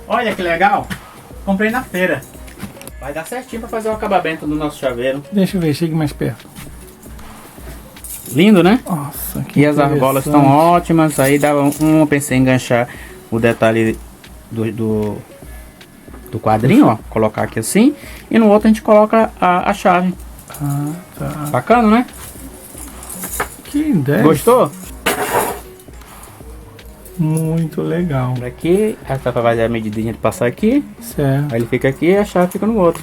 Olha que legal, comprei na feira. Vai dar certinho para fazer o acabamento do nosso chaveiro. Deixa eu ver, chegue mais perto. Lindo, né? Nossa, que E as argolas estão ótimas. Aí dava eu pensei em enganchar o detalhe do quadrinho, ó. Colocar aqui assim. E no outro a gente coloca a chave. Ah, tá. Bacana, né? Que ideia. Gostou? Muito legal. Aqui, essa vai fazer a medidinha de passar aqui. Certo. Aí ele fica aqui e a chave fica no outro.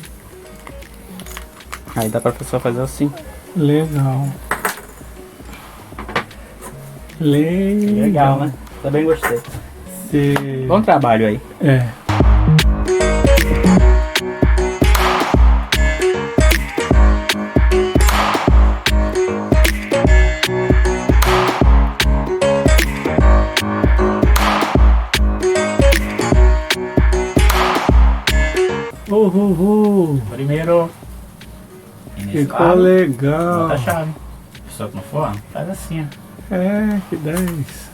Aí dá pra pessoa fazer assim. Legal. Legal, né? Também gostei. Cê... Bom trabalho aí. É. Primeiro. Ficou legal. Bota a chave. Só que não for, faz assim, ó. É, que 10.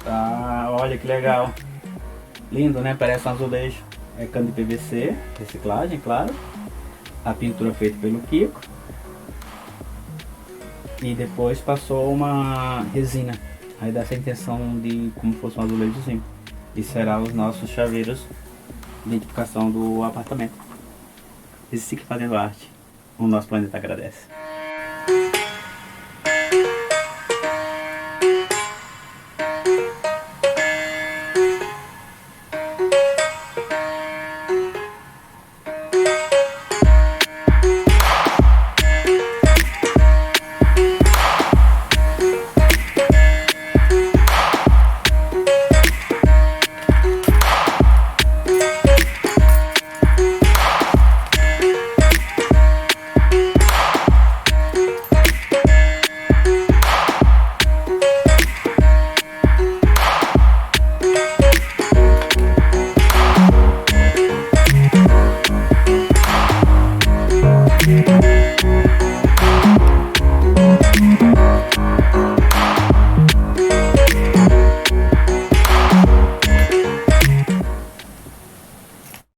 Tá, olha que legal. Lindo, né? Parece um azulejo. É cano de PVC, reciclagem, claro. A pintura feita pelo Kiko. E depois passou uma resina. Aí dá essa intenção de como fosse um azulejozinho. E será os nossos chaveiros de identificação do apartamento. Esse que fazendo arte. O nosso planeta agradece.